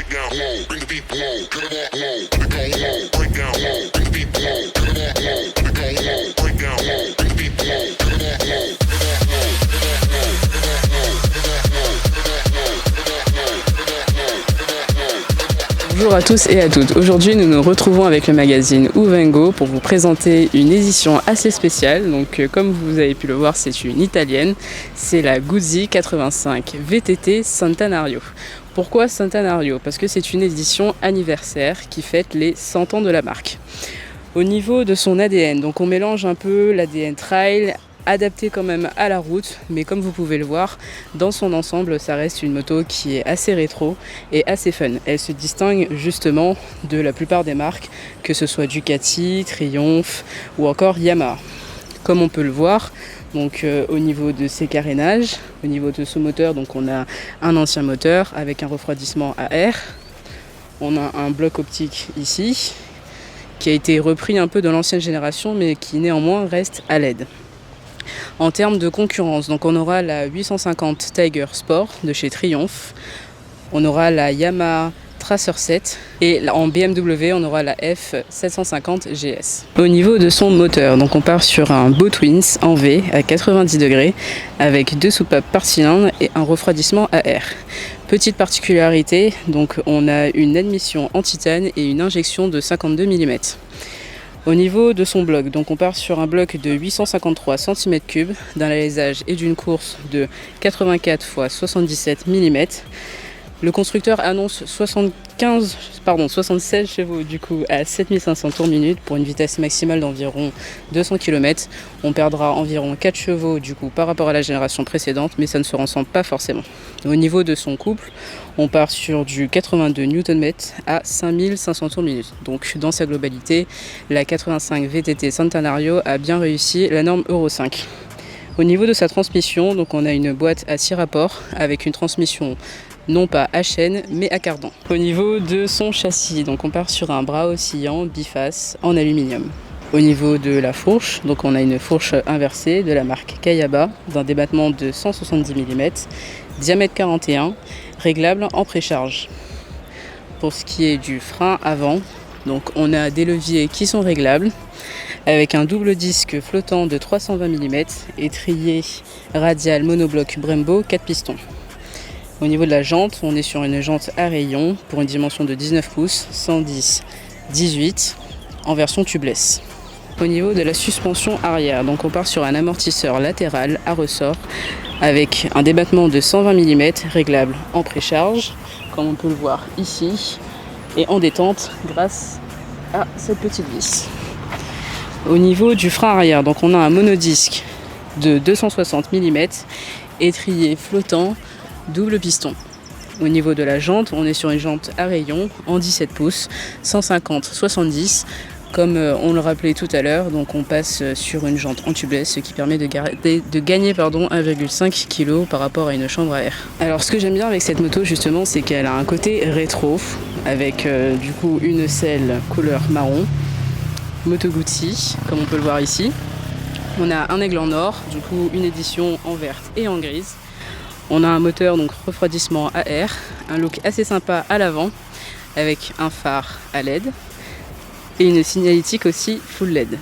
down low, bring the people low, cut it off low, let it go low, break down low, bring the people low, cut it off low, let it go low, break down low, bring the people low, cut it off low, cut it off low, cut it off low, cut it off low, cut it off low, cut it off low, cut it off low, cut it off low, cut it off low. Bonjour à tous et à toutes. Aujourd'hui, nous nous retrouvons avec le magazine Uvengo pour vous présenter une édition assez spéciale. Donc, comme vous avez pu le voir, c'est une italienne. C'est la Guzzi 85 VTT Centenario. Pourquoi Centenario? Parce que c'est une édition anniversaire qui fête les 100 ans de la marque. Au niveau de son ADN, donc on mélange un peu l'ADN trail, adapté quand même à la route, mais comme vous pouvez le voir, dans son ensemble, ça reste une moto qui est assez rétro et assez fun. Elle se distingue justement de la plupart des marques, que ce soit Ducati, Triumph ou encore Yamaha. Comme on peut le voir, donc au niveau de ses carénages, au niveau de ce moteur, donc on a un ancien moteur avec un refroidissement à air. On a un bloc optique ici, qui a été repris un peu de l'ancienne génération, mais qui néanmoins reste à LED. En termes de concurrence, donc on aura la 850 Tiger Sport de chez Triumph, on aura la Yamaha Tracer 7 et en BMW on aura la F750 GS. Au niveau de son moteur, donc on part sur un Bow Twins en V à 90 degrés avec 2 soupapes par cylindre et un refroidissement à air. Petite particularité, donc on a une admission en titane et une injection de 52 mm. Au niveau de son bloc, donc on part sur un bloc de 853 cm3 d'un alésage et d'une course de 84 x 77 mm. Le constructeur annonce 76 chevaux du coup à 7500 tours minute pour une vitesse maximale d'environ 200 km. On perdra environ 4 chevaux du coup par rapport à la génération précédente, mais ça ne se ressemble pas forcément. Au niveau de son couple, on part sur du 82 Nm à 5500 tours minute. Donc dans sa globalité, la 85 VTT Centenario a bien réussi la norme Euro 5. Au niveau de sa transmission, donc on a une boîte à 6 rapports avec une transmission non pas à chaîne mais à cardan. Au niveau de son châssis, donc on part sur un bras oscillant biface en aluminium. Au niveau de la fourche, donc on a une fourche inversée de la marque Kayaba d'un débattement de 170 mm, diamètre 41, réglable en précharge. Pour ce qui est du frein avant, donc on a des leviers qui sont réglables avec un double disque flottant de 320 mm, étrier radial monobloc Brembo 4 pistons. Au niveau de la jante, on est sur une jante à rayons pour une dimension de 19 pouces, 110-18 en version tubeless. Au niveau de la suspension arrière, donc on part sur un amortisseur latéral à ressort avec un débattement de 120 mm réglable en précharge, comme on peut le voir ici, et en détente grâce à cette petite vis. Au niveau du frein arrière, donc on a un monodisque de 260 mm, étrier flottant, double piston. Au niveau de la jante, on est sur une jante à rayons en 17 pouces, 150-70, comme on le rappelait tout à l'heure. Donc on passe sur une jante en tubeless, ce qui permet de gagner 1,5 kg par rapport à une chambre à air. Alors ce que j'aime bien avec cette moto justement, c'est qu'elle a un côté rétro, avec du coup une selle couleur marron, Moto Guzzi, comme on peut le voir ici. On a un aigle en or, du coup une édition en verte et en grise. On a un moteur donc refroidissement à air, un look assez sympa à l'avant avec un phare à LED et une signalétique aussi full LED.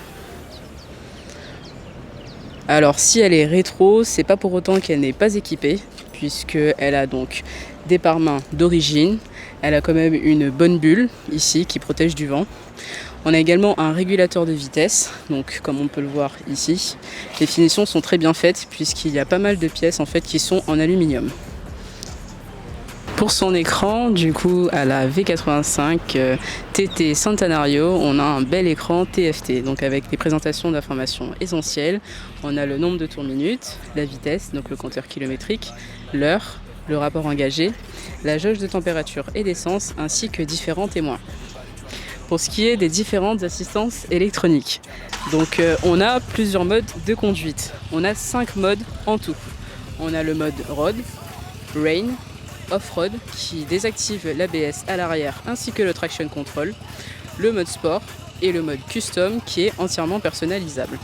Alors si elle est rétro, c'est pas pour autant qu'elle n'est pas équipée, puisqu'elle a donc des pare-mains d'origine, elle a quand même une bonne bulle ici qui protège du vent. On a également un régulateur de vitesse, donc comme on peut le voir ici. Les finitions sont très bien faites puisqu'il y a pas mal de pièces en fait qui sont en aluminium. Pour son écran, du coup à la V85 TT Centenario, on a un bel écran TFT, donc avec des présentations d'informations essentielles. On a le nombre de tours minutes, la vitesse, donc le compteur kilométrique, l'heure, le rapport engagé, la jauge de température et d'essence, ainsi que différents témoins. Pour ce qui est des différentes assistances électroniques, donc on a plusieurs modes de conduite. On a 5 modes en tout. On a le mode Road, Rain, Off-Road qui désactive l'ABS à l'arrière ainsi que le Traction Control, le mode Sport et le mode Custom qui est entièrement personnalisable.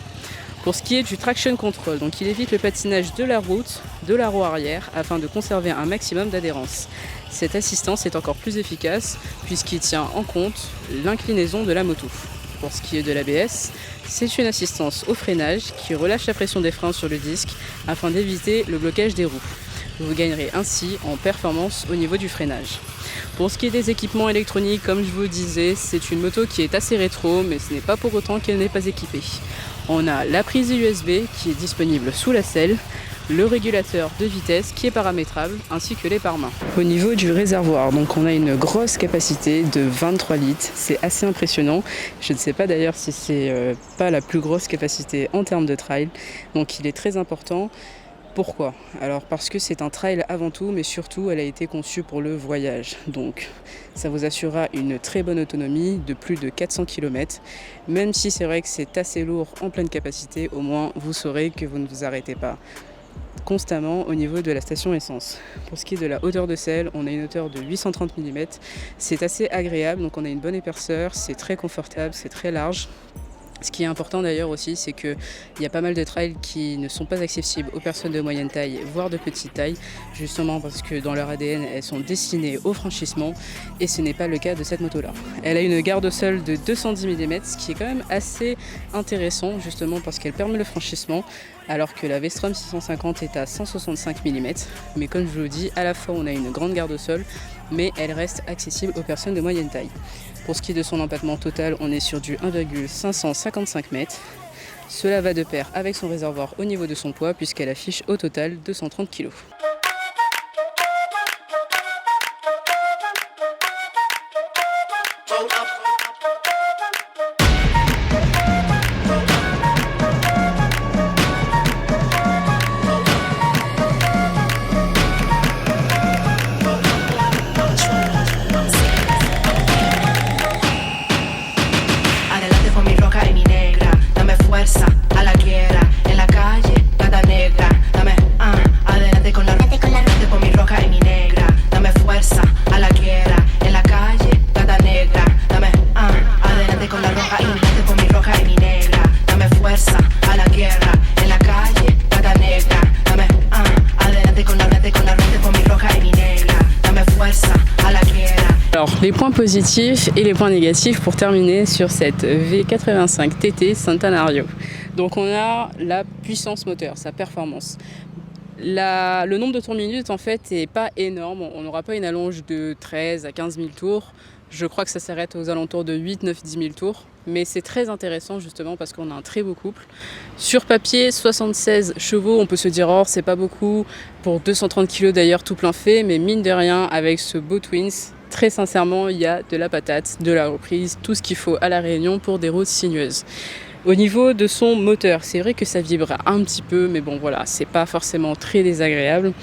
Pour ce qui est du traction control, donc il évite le patinage de la route, de la roue arrière, afin de conserver un maximum d'adhérence. Cette assistance est encore plus efficace puisqu'il tient en compte l'inclinaison de la moto. Pour ce qui est de l'ABS, c'est une assistance au freinage qui relâche la pression des freins sur le disque afin d'éviter le blocage des roues. Vous gagnerez ainsi en performance au niveau du freinage. Pour ce qui est des équipements électroniques, comme je vous disais, c'est une moto qui est assez rétro, mais ce n'est pas pour autant qu'elle n'est pas équipée. On a la prise USB qui est disponible sous la selle, le régulateur de vitesse qui est paramétrable, ainsi que les pare-mains. Au niveau du réservoir, donc on a une grosse capacité de 23 litres, c'est assez impressionnant. Je ne sais pas d'ailleurs si c'est pas la plus grosse capacité en termes de trail, donc il est très important. Pourquoi? Alors parce que c'est un trail avant tout, mais surtout elle a été conçue pour le voyage. Donc ça vous assurera une très bonne autonomie de plus de 400 km. Même si c'est vrai que c'est assez lourd en pleine capacité, au moins vous saurez que vous ne vous arrêtez pas constamment au niveau de la station essence. Pour ce qui est de la hauteur de selle, on a une hauteur de 830 mm. C'est assez agréable, donc on a une bonne épaisseur, c'est très confortable, c'est très large. Ce qui est important d'ailleurs aussi, c'est qu'il y a pas mal de trails qui ne sont pas accessibles aux personnes de moyenne taille, voire de petite taille, justement parce que dans leur ADN, elles sont destinées au franchissement et ce n'est pas le cas de cette moto-là. Elle a une garde au sol de 210 mm, ce qui est quand même assez intéressant, justement parce qu'elle permet le franchissement, alors que la V-Strom 650 est à 165 mm. Mais comme je vous le dis, à la fois on a une grande garde au sol, mais elle reste accessible aux personnes de moyenne taille. Pour ce qui est de son empattement total, on est sur du 1,555 m. Cela va de pair avec son réservoir au niveau de son poids puisqu'elle affiche au total 230 kg. Alors, les points positifs et les points négatifs pour terminer sur cette V85 TT Centenario. Donc on a la puissance moteur, sa performance. Le nombre de tours minutes en fait n'est pas énorme, on n'aura pas une allonge de 13 à 15 000 tours. Je crois que ça s'arrête aux alentours de 8, 9, 10 000 tours. Mais c'est très intéressant justement parce qu'on a un très beau couple. Sur papier, 76 chevaux, on peut se dire oh c'est pas beaucoup pour 230 kg d'ailleurs tout plein fait, mais mine de rien avec ce beau Twins, très sincèrement il y a de la patate, de la reprise, tout ce qu'il faut à la Réunion pour des routes sinueuses. Au niveau de son moteur, c'est vrai que ça vibre un petit peu, mais bon voilà, c'est pas forcément très désagréable.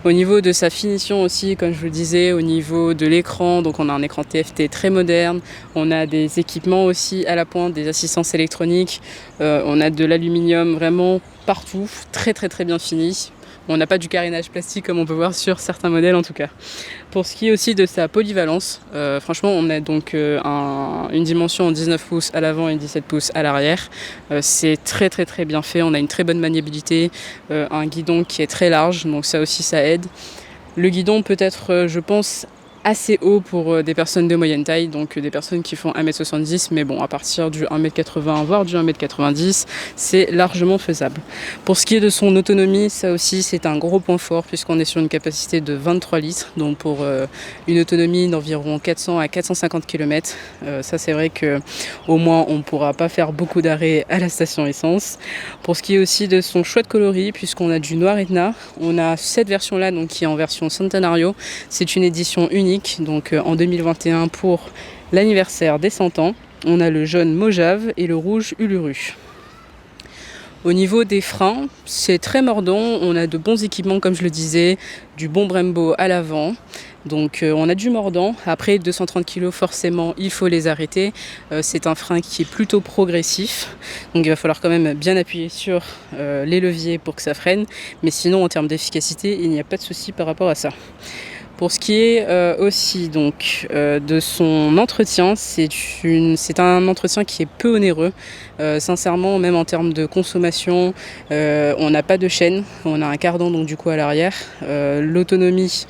Au niveau de sa finition aussi, comme je vous le disais, au niveau de l'écran, donc on a un écran TFT très moderne, on a des équipements aussi à la pointe, des assistances électroniques, on a de l'aluminium vraiment partout, très bien fini. On n'a pas du carénage plastique comme on peut voir sur certains modèles en tout cas. Pour ce qui est aussi de sa polyvalence, franchement on a donc une dimension en 19 pouces à l'avant et 17 pouces à l'arrière. C'est très bien fait, on a une très bonne maniabilité, un guidon qui est très large, donc ça aussi ça aide. Le guidon peut être, je pense, assez haut pour des personnes de moyenne taille, donc des personnes qui font 1m70, mais bon, à partir du 1m80, voire du 1m90, c'est largement faisable. Pour ce qui est de son autonomie, ça aussi c'est un gros point fort, puisqu'on est sur une capacité de 23 litres, donc pour une autonomie d'environ 400 à 450 km, ça c'est vrai que au moins on ne pourra pas faire beaucoup d'arrêts à la station essence. Pour ce qui est aussi de son choix de coloris, puisqu'on a du noir Etna, on a cette version-là, donc qui est en version Centenario, c'est une édition unique. Donc en 2021 pour l'anniversaire des 100 ans, on a le jaune Mojave et le rouge Uluru. Au niveau des freins, c'est très mordant, on a de bons équipements comme je le disais, du bon Brembo à l'avant, donc on a du mordant. Après 230 kg forcément il faut les arrêter, c'est un frein qui est plutôt progressif, donc il va falloir quand même bien appuyer sur les leviers pour que ça freine, mais sinon en termes d'efficacité il n'y a pas de souci par rapport à ça. Pour ce qui est aussi donc de son entretien, c'est un entretien qui est peu onéreux. Sincèrement, même en termes de consommation, on n'a pas de chaîne, on a un cardan donc du coup à l'arrière. L'autonomie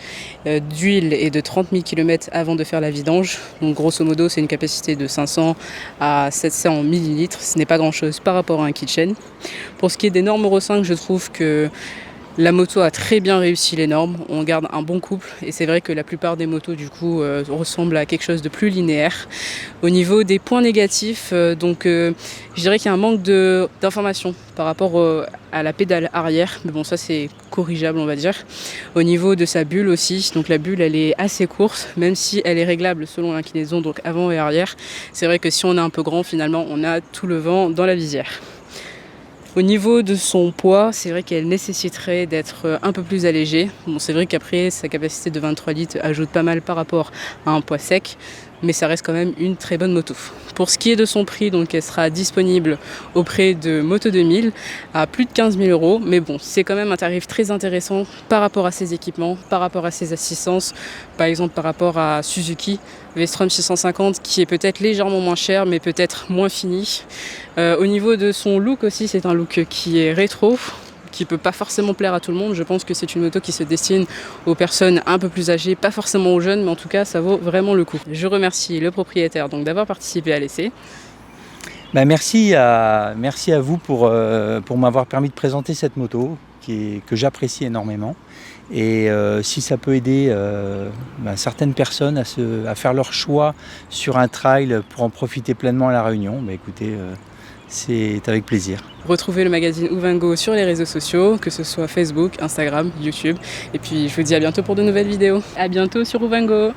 d'huile est de 30 000 km avant de faire la vidange. Donc grosso modo, c'est une capacité de 500 à 700 millilitres. Ce n'est pas grand chose par rapport à un kitchen. Pour ce qui est des normes Euro 5, je trouve que la moto a très bien réussi les normes, on garde un bon couple et c'est vrai que la plupart des motos du coup ressemblent à quelque chose de plus linéaire. Au niveau des points négatifs, je dirais qu'il y a un manque d'informations par rapport à la pédale arrière, mais bon ça c'est corrigeable on va dire. Au niveau de sa bulle aussi, donc la bulle elle est assez courte, même si elle est réglable selon l'inclinaison donc avant et arrière. C'est vrai que si on est un peu grand finalement on a tout le vent dans la visière. Au niveau de son poids, c'est vrai qu'elle nécessiterait d'être un peu plus allégée. Bon, c'est vrai qu'après, sa capacité de 23 litres ajoute pas mal par rapport à un poids sec, mais ça reste quand même une très bonne moto. Pour ce qui est de son prix, donc elle sera disponible auprès de Moto 2000 à plus de 15 000 €. Mais bon, c'est quand même un tarif très intéressant par rapport à ses équipements, par rapport à ses assistances, par exemple par rapport à Suzuki V-Strom 650 qui est peut-être légèrement moins cher mais peut-être moins fini. Au niveau de son look aussi, c'est un look qui est rétro, qui peut pas forcément plaire à tout le monde. Je pense que c'est une moto qui se destine aux personnes un peu plus âgées, pas forcément aux jeunes, mais en tout cas ça vaut vraiment le coup. Je remercie le propriétaire donc d'avoir participé à l'essai. Merci à vous pour m'avoir permis de présenter cette moto que j'apprécie énormément. Et si ça peut aider certaines personnes à faire leur choix sur un trail pour en profiter pleinement à La Réunion, écoutez, c'est avec plaisir. Retrouvez le magazine Uvango sur les réseaux sociaux, que ce soit Facebook, Instagram, YouTube. Et puis je vous dis à bientôt pour de nouvelles vidéos. À bientôt sur Uvango.